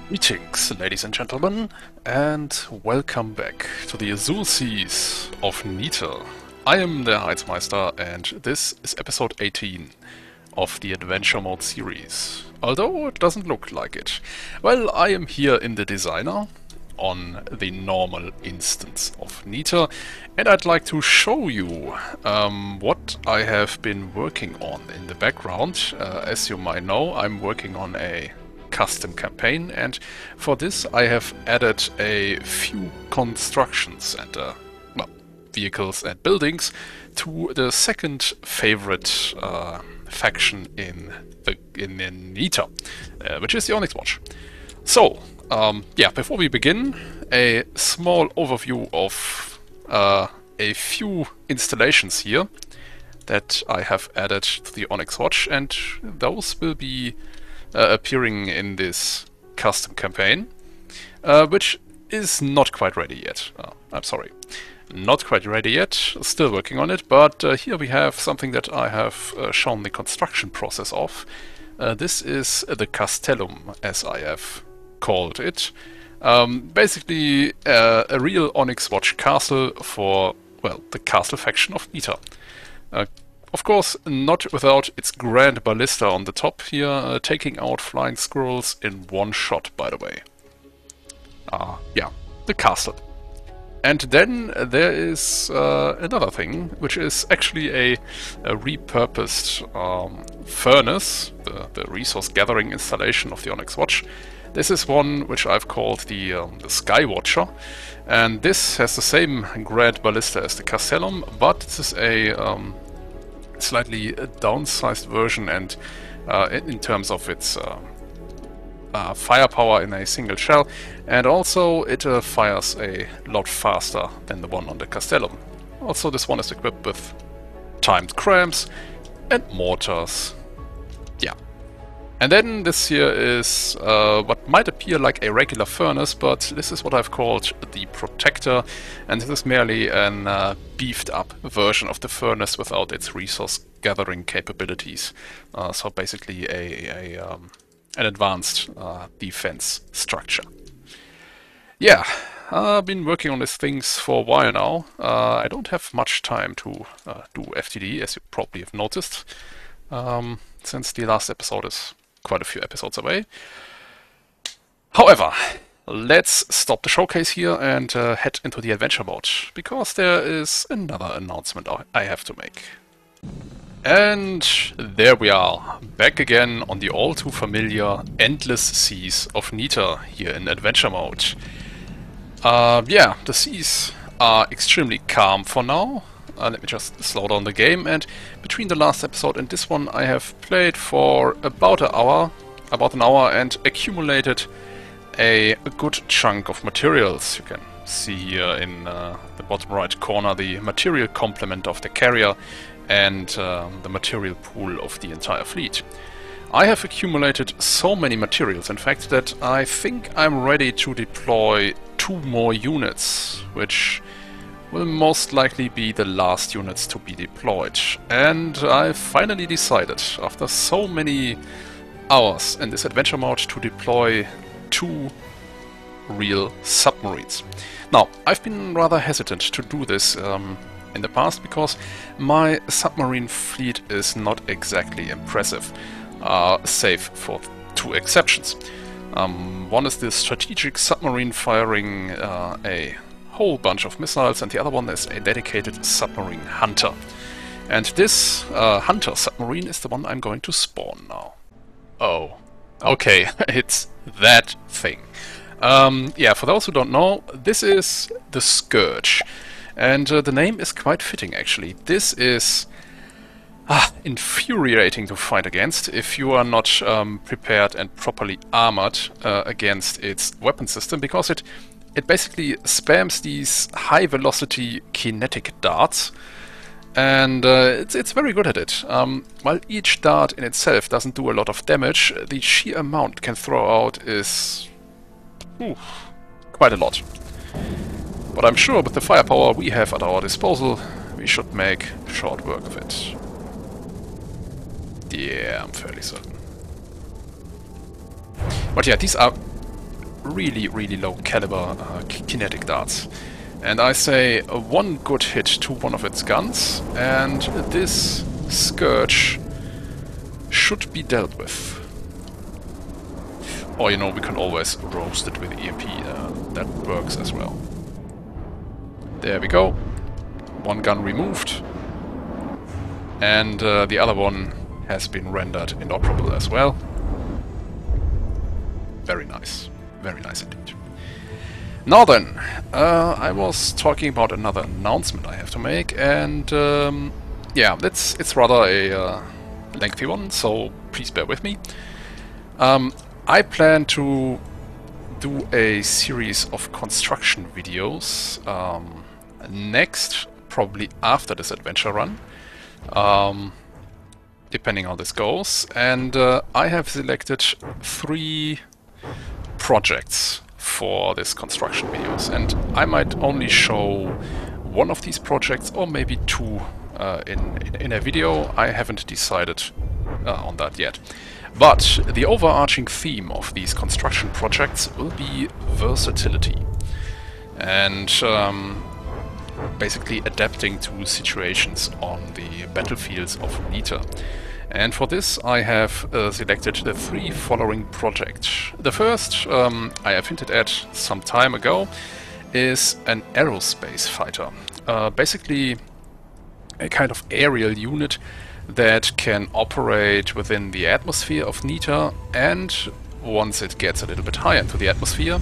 Greetings, ladies and gentlemen, and welcome back to the Azul Seas of Nita. I am the Heizmeister, and this is episode 18 of the Adventure Mode series. Although it doesn't look like it. Well, I am here in the designer, on the normal instance of Nita, and I'd like to show you what I have been working on in the background. As you might know, I'm working on a custom campaign, and for this I have added a few constructions and well, vehicles and buildings to the second favorite faction in Nita, which is the Onyx Watch. So, yeah, before we begin, a small overview of a few installations here that I have added to the Onyx Watch, and those will be appearing in this custom campaign, which is not quite ready yet. I'm sorry. Not quite ready yet, still working on it, but here we have something that I have shown the construction process of. This is the Castellum, as I have called it. Basically a real Onyx Watch castle for, well, the castle faction of Nita. Of course, not without its grand ballista on the top here, taking out flying squirrels in one shot, by the way. Yeah, the castle. And then there is another thing, which is actually a repurposed furnace, the resource gathering installation of the Onyx Watch. This is one which I've called the Sky Watcher, and this has the same grand ballista as the Castellum, but this is a slightly downsized version, and in terms of its firepower in a single shell, and also it fires a lot faster than the one on the Castellum. Also, this one is equipped with timed cramps and mortars. Yeah. And then this here is what might appear like a regular furnace, but this is what I've called the Protector, and this is merely an beefed up version of the furnace without its resource gathering capabilities. So basically an advanced defense structure. Yeah, I've been working on these things for a while now. I don't have much time to do FtD, as you probably have noticed, since the last episode is quite a few episodes away. However, let's stop the showcase here and head into the adventure mode, because there is another announcement I have to make. And there we are, back again on the all too familiar endless seas of Nita here in adventure mode. Yeah, the seas are extremely calm for now. Let me just slow down the game, and between the last episode and this one I have played for about an hour and accumulated a good chunk of materials. You can see here in the bottom right corner the material complement of the carrier and the material pool of the entire fleet. I have accumulated so many materials, in fact, that I think I'm ready to deploy 2 more units, which will most likely be the last units to be deployed. And I finally decided, after so many hours in this adventure mode, to deploy 2 real submarines. Now, I've been rather hesitant to do this in the past, because my submarine fleet is not exactly impressive, save for 2 exceptions. One is the strategic submarine firing a whole bunch of missiles, and the other one is a dedicated submarine hunter. And this hunter submarine is the one I'm going to spawn now. Oh, okay, it's that thing. Yeah, for those who don't know, this is the Scourge. And the name is quite fitting, actually. This is infuriating to fight against if you are not prepared and properly armored against its weapon system, because it basically spams these high-velocity kinetic darts, and it's very good at it. While each dart in itself doesn't do a lot of damage, the sheer amount it can throw out is quite a lot. But I'm sure with the firepower we have at our disposal, we should make short work of it. Yeah, I'm fairly certain. But yeah, these are really low caliber kinetic darts. And I say one good hit to one of its guns, and this Scourge should be dealt with. Or, you know, we can always roast it with EMP, that works as well. There we go. One gun removed. And the other one has been rendered inoperable as well. Very nice. Very nice indeed. Now then, I was talking about another announcement I have to make, and yeah, it's rather a lengthy one, so please bear with me. I plan to do a series of construction videos next, probably after this adventure run, depending how this goes, and I have selected 3 projects for this construction videos, and I might only show one of these projects or maybe 2 in a video. I haven't decided on that yet. But the overarching theme of these construction projects will be versatility and basically adapting to situations on the battlefields of Nita. And for this I have selected the 3 following projects. The first, I have hinted at some time ago, is an Aerospace Fighter. Basically a kind of aerial unit that can operate within the atmosphere of Nita, and once it gets a little bit higher into the atmosphere,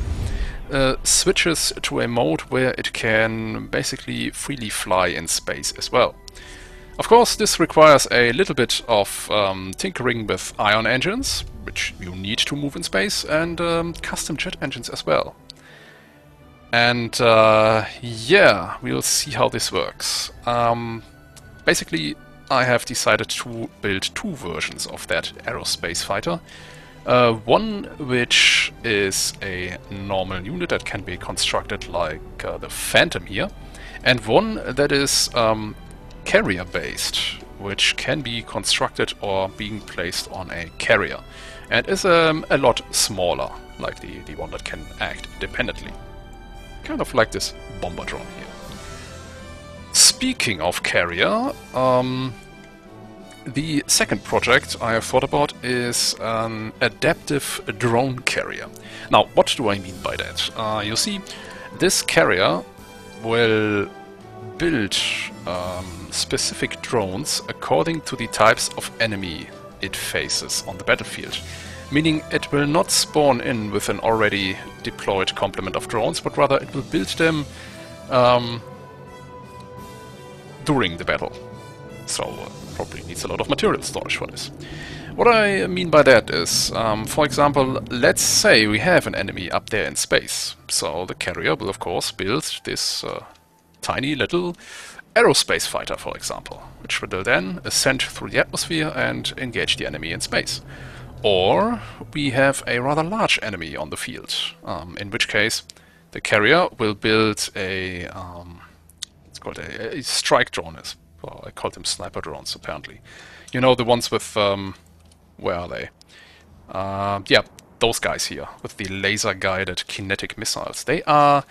switches to a mode where it can basically freely fly in space as well. Of course, this requires a little bit of tinkering with ion engines, which you need to move in space, and custom jet engines as well. And yeah, we'll see how this works. Basically, I have decided to build 2 versions of that Aerospace Fighter. One which is a normal unit that can be constructed like the Phantom here, and one that is carrier-based, which can be constructed or being placed on a carrier, and is a lot smaller, like the one that can act independently. Kind of like this bomber drone here. Speaking of carrier, the second project I have thought about is an adaptive drone carrier. Now, what do I mean by that? You see, this carrier will build specific drones according to the types of enemy it faces on the battlefield. Meaning it will not spawn in with an already deployed complement of drones, but rather it will build them during the battle. So probably needs a lot of material storage for this. What I mean by that is, for example, let's say we have an enemy up there in space. So the carrier will of course build this tiny little Aerospace Fighter, for example, which will then ascend through the atmosphere and engage the enemy in space. Or we have a rather large enemy on the field, in which case the carrier will build a it's called a strike drone. Well, I call them sniper drones apparently. You know, the ones with where are they? Yeah, those guys here with the laser guided kinetic missiles. They are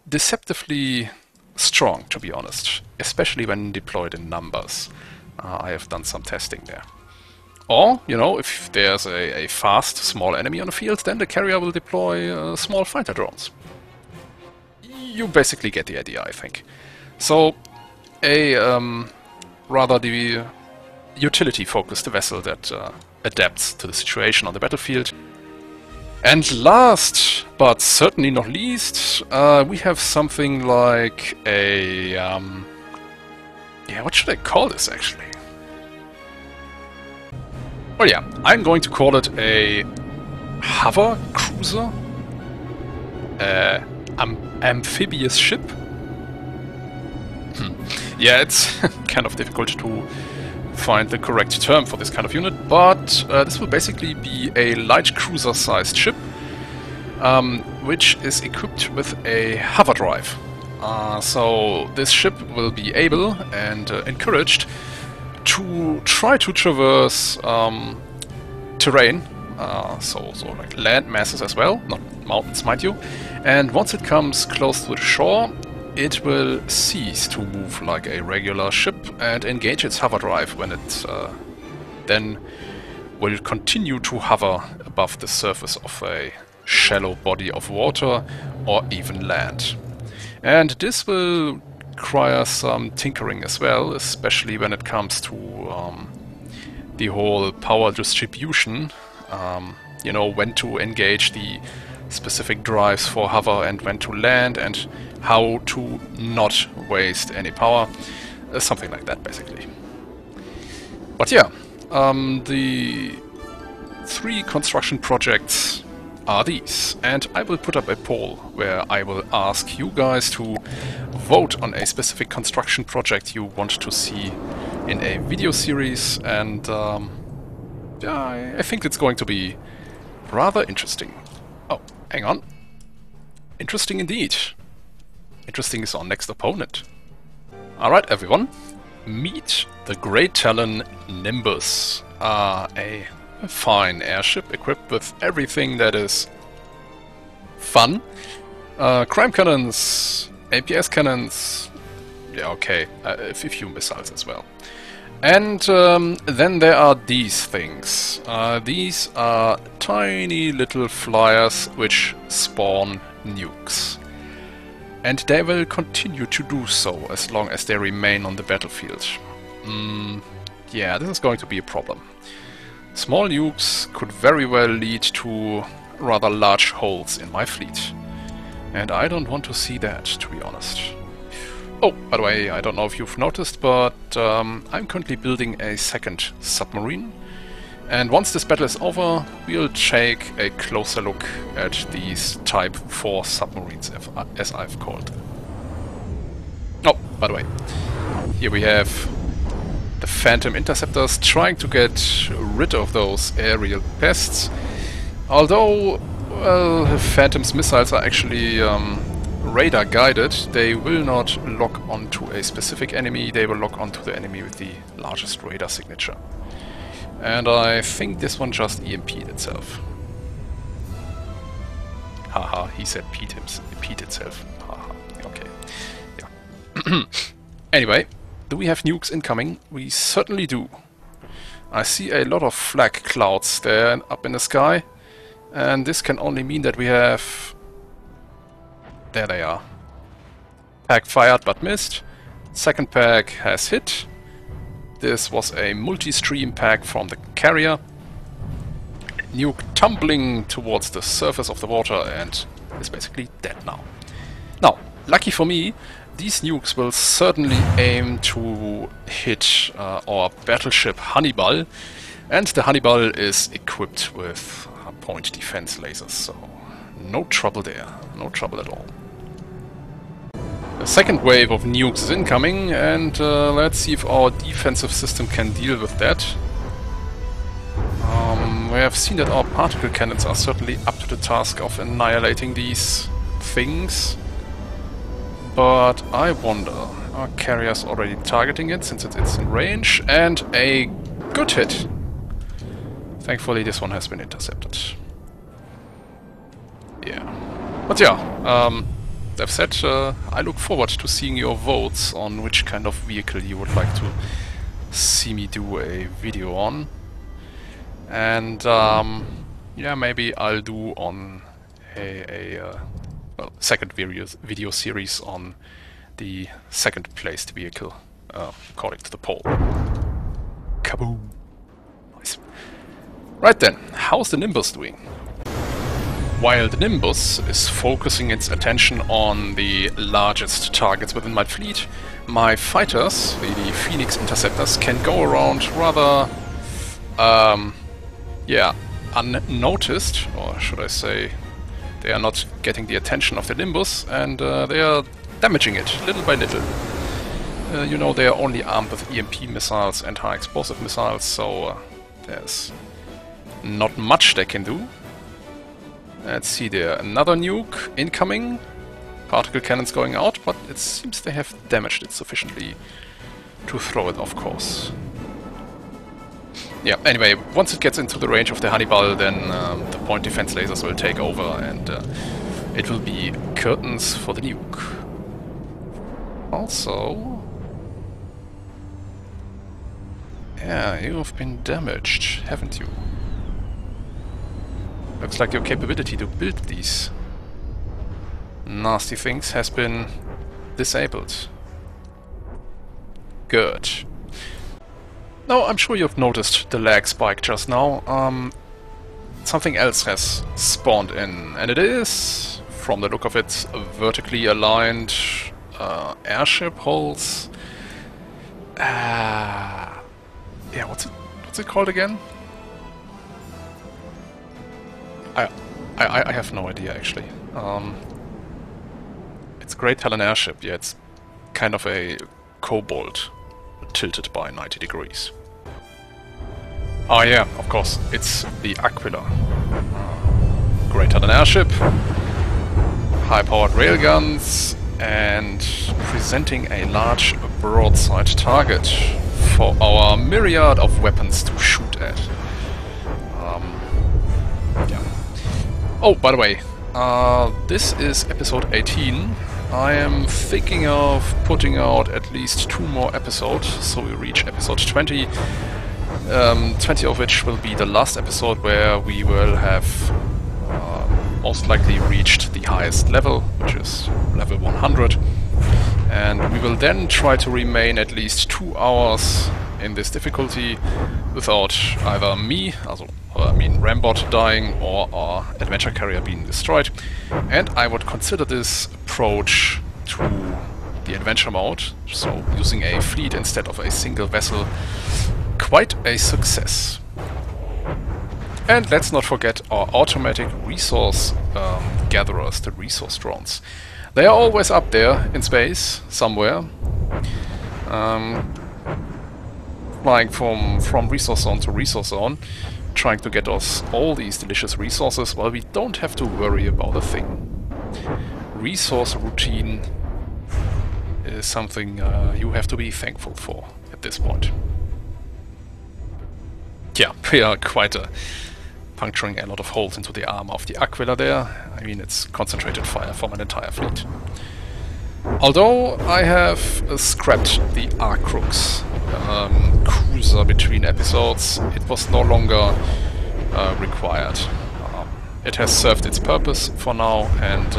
deceptively strong, to be honest, especially when deployed in numbers. I have done some testing there. Or, you know, if there's a fast, small enemy on the field, then the carrier will deploy small fighter drones. You basically get the idea, I think. So, a rather the utility-focused vessel that adapts to the situation on the battlefield. And last, but certainly not least, we have something like a... yeah, what should I call this, actually? Oh yeah, I'm going to call it a hover cruiser, amphibious ship. Yeah, it's kind of difficult to find the correct term for this kind of unit, but this will basically be a light cruiser-sized ship, which is equipped with a hover drive. So this ship will be able and encouraged to try to traverse terrain so like land masses as well, not mountains, mind you. And once it comes close to the shore, it will cease to move like a regular ship and engage its hover drive when it then will continue to hover above the surface of a shallow body of water or even land. And this will require some tinkering as well, especially when it comes to the whole power distribution. You know, when to engage the specific drives for hover and when to land and how to not waste any power. Something like that, basically. But yeah, the 3 construction projects are these, and I will put up a poll where I will ask you guys to vote on a specific construction project you want to see in a video series, and yeah, I think it's going to be rather interesting. Oh, hang on. Interesting indeed. Interesting is our next opponent. Alright everyone, meet the great Talon Nimbus, a fine airship equipped with everything that is fun. Crime cannons, APS cannons, yeah okay, a few missiles as well. And then there are these things. These are tiny little flyers which spawn nukes. And they will continue to do so as long as they remain on the battlefield. Yeah, this is going to be a problem. Small nukes could very well lead to rather large holes in my fleet. And I don't want to see that, to be honest. Oh, by the way, I don't know if you've noticed, but I'm currently building a second submarine. And once this battle is over, we'll take a closer look at these Type 4 submarines, as I've called them. Oh, by the way, here we have the Phantom interceptors trying to get rid of those aerial pests. Although, well, Phantom's missiles are actually radar guided, they will not lock onto a specific enemy, they will lock onto the enemy with the largest radar signature. And I think this one just EMP'd itself. Haha, he said Pete itself. Haha, okay. Yeah. Anyway, do we have nukes incoming? We certainly do. I see a lot of flak clouds there up in the sky. And this can only mean that we have... There they are. Pack fired but missed. Second pack has hit. This was a multi-stream pack from the carrier. Nuke tumbling towards the surface of the water and is basically dead now. Now, lucky for me, these nukes will certainly aim to hit our battleship Hannibal, and the Hannibal is equipped with point defense lasers, so no trouble there, no trouble at all. The second wave of nukes is incoming, and let's see if our defensive system can deal with that. We have seen that our particle cannons are certainly up to the task of annihilating these things. But I wonder, are carriers already targeting it since it's in range? And a good hit! Thankfully this one has been intercepted. Yeah. But yeah, that said, I look forward to seeing your votes on which kind of vehicle you would like to see me do a video on. And yeah, maybe I'll do on a well, second video series on the second placed vehicle, according to the poll. Kaboom! Nice. Right then, how's the Nimbus doing? While the Nimbus is focusing its attention on the largest targets within my fleet, my fighters, the Phoenix interceptors, can go around rather, yeah, unnoticed, or should I say, they are not getting the attention of the Nimbus, and they are damaging it little by little. You know, they are only armed with EMP missiles and high explosive missiles, so there's not much they can do. Let's see there, another nuke incoming. Particle cannons going out, but it seems they have damaged it sufficiently to throw it off course. Yeah, anyway, once it gets into the range of the Hannibal, then the point defense lasers will take over and it will be curtains for the nuke. Also... yeah, you've been damaged, haven't you? Looks like your capability to build these nasty things has been disabled. Good. Now, I'm sure you've noticed the lag spike just now. Something else has spawned in, and it is, from the look of it, vertically aligned airship hulls. Yeah, what's it called again? I have no idea actually. It's a Great Talon airship. Yeah, it's kind of a cobalt tilted by 90 degrees. Oh yeah, of course, it's the Aquila. Great Talon airship, high-powered railguns, and presenting a large broadside target for our myriad of weapons to shoot at. Yeah. Oh, by the way, this is episode 18. I am thinking of putting out at least 2 more episodes, so we reach episode 20. 20 of which will be the last episode where we will have most likely reached the highest level, which is level 100. And we will then try to remain at least 2 hours in this difficulty without either me, Rambot, dying or our adventure carrier being destroyed. And I would consider this approach to the adventure mode, so using a fleet instead of a single vessel, quite a success. And let's not forget our automatic resource gatherers, the resource drones. They are always up there in space, somewhere. Flying from resource zone to resource zone, trying to get us all these delicious resources while we don't have to worry about a thing. Resource routine is something you have to be thankful for at this point. Yeah, we are quite puncturing a lot of holes into the armor of the Aquila there. I mean, it's concentrated fire from an entire fleet. Although I have scrapped the Arcrux cruiser between episodes, it was no longer required. It has served its purpose for now, and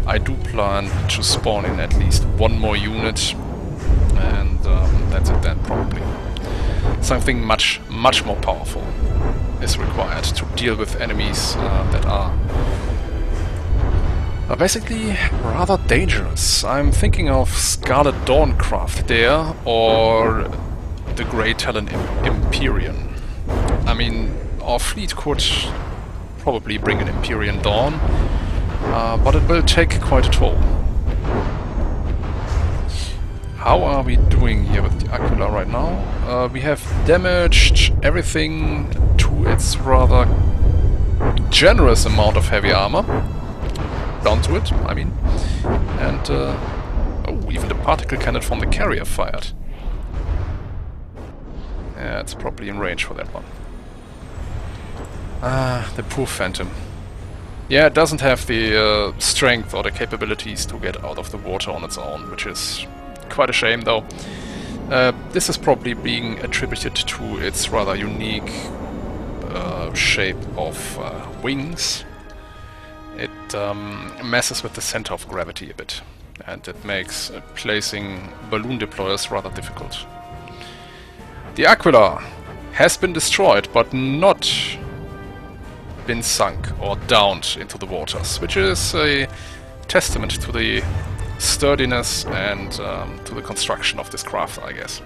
I do plan to spawn in at least 1 more unit, and that's it then, probably. Something much more powerful is required to deal with enemies that are basically rather dangerous. I'm thinking of Scarlet Dawncraft there, or the Great Talon Empyrean. I mean, our fleet could probably bring an Empyrean Dawn, but it will take quite a toll. How are we doing here with the Aquila right now? We have damaged everything to its rather generous amount of heavy armor. Down to it, I mean. And, oh, even the particle cannon from the carrier fired. Yeah, it's probably in range for that one. Ah, the poor Phantom. Yeah, it doesn't have the strength or the capabilities to get out of the water on its own, which is quite a shame, though. This is probably being attributed to its rather unique shape of wings. It messes with the center of gravity a bit, and it makes placing balloon deployers rather difficult. The Aquila has been destroyed, but not been sunk or downed into the waters, which is a testament to the sturdiness and to the construction of this craft, I guess.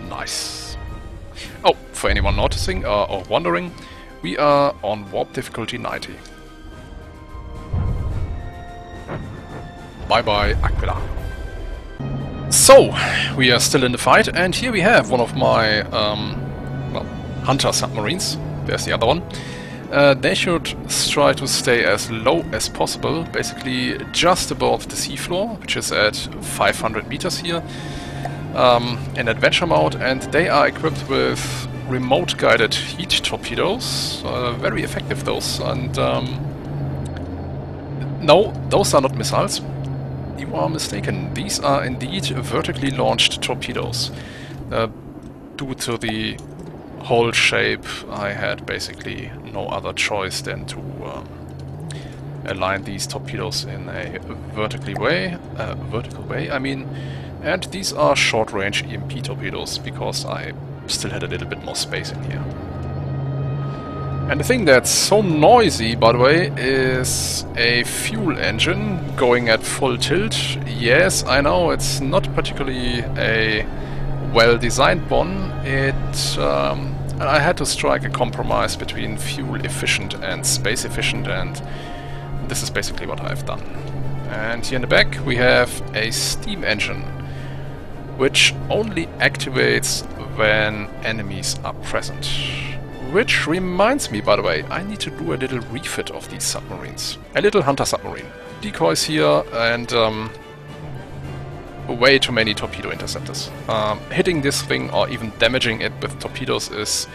Nice. Oh, for anyone noticing or wondering, we are on warp difficulty 90. Bye bye, Aquila. So, we are still in the fight, and here we have one of my well, Hunter submarines. There's the other one. They should try to stay as low as possible, basically just above the seafloor, which is at 500 meters here. in adventure mode, and they are equipped with remote guided heat torpedoes. Very effective, those. And no, those are not missiles. You are mistaken. These are indeed vertically launched torpedoes. Due to the hole shape, I had basically no other choice than to align these torpedoes in a vertical way, I mean, and these are short-range EMP torpedoes, because I still had a little bit more space in here. And the thing that's so noisy, by the way, is a fuel engine going at full tilt. Yes, I know, it's not particularly a well-designed one. I had to strike a compromise between fuel-efficient and space-efficient, and this is basically what I've done. And here in the back we have a steam engine, which only activates when enemies are present. Which reminds me, by the way, I need to do a little refit of these submarines. A little hunter submarine. Decoys here, and way too many torpedo interceptors. Hitting this thing or even damaging it with torpedoes is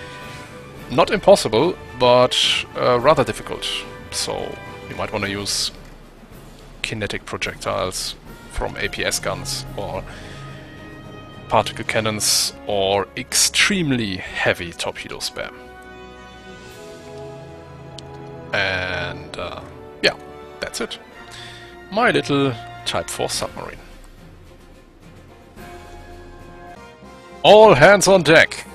not impossible, but rather difficult. So you might want to use kinetic projectiles from APS guns, or particle cannons, or extremely heavy torpedo spam. And yeah, that's it. My little Type 4 submarine. All hands on deck,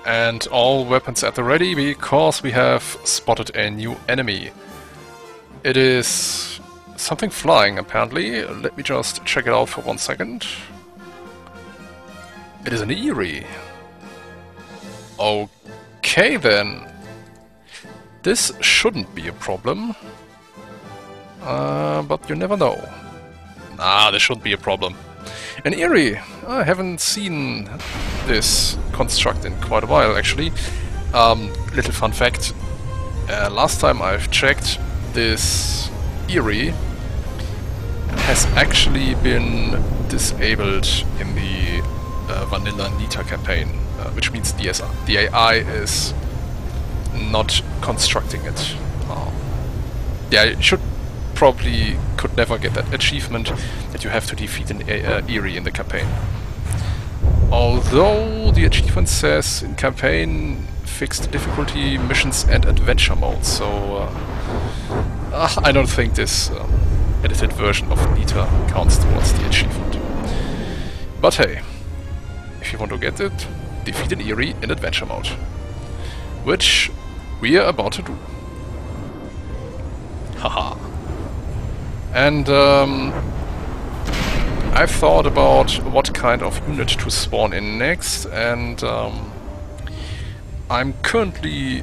and all weapons at the ready, because we have spotted a new enemy. It is something flying, apparently. Let me just check it out for 1 second. It is an Eerie. Okay then. This shouldn't be a problem. But you never know. Nah, this shouldn't be a problem. An Eerie! I haven't seen this construct in quite a while, actually. Little fun fact. Last time I've checked, this Eerie has actually been disabled in the vanilla Nita campaign, which means the AI is not constructing it. Yeah, could never get that achievement that you have to defeat an Eerie in the campaign. Although the achievement says in campaign fixed difficulty, missions and adventure mode, so I don't think this edited version of Nita counts towards the achievement. But hey, if you want to get it, defeat an Eerie in adventure mode, which we are about to do. Haha. And I've thought about what kind of unit to spawn in next, and I currently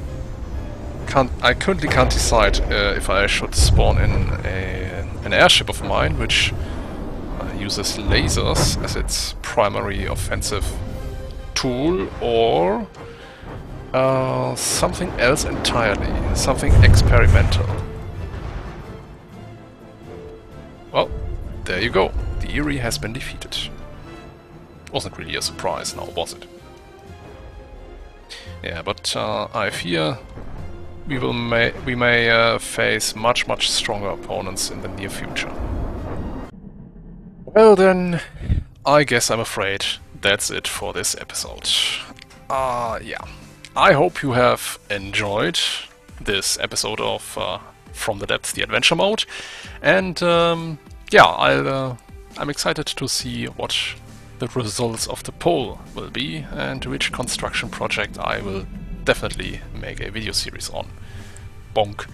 can't decide if I should spawn in an airship of mine, which uses lasers as its primary offensive tool, or something else entirely, something experimental. Well, there you go. The Eerie has been defeated. Wasn't really a surprise now, was it? Yeah, but I fear we may face much stronger opponents in the near future. Well then, I guess I'm afraid that's it for this episode. Yeah. I hope you have enjoyed this episode of From the Depths, the Adventure Mode, and yeah, I'm excited to see what the results of the poll will be, and which construction project I will definitely make a video series on. Bonk.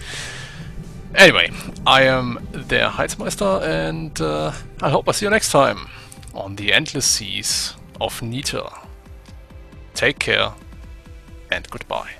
Anyway, I am the Heizmeister, and I hope I see you next time on the endless seas of Nita. Take care and goodbye.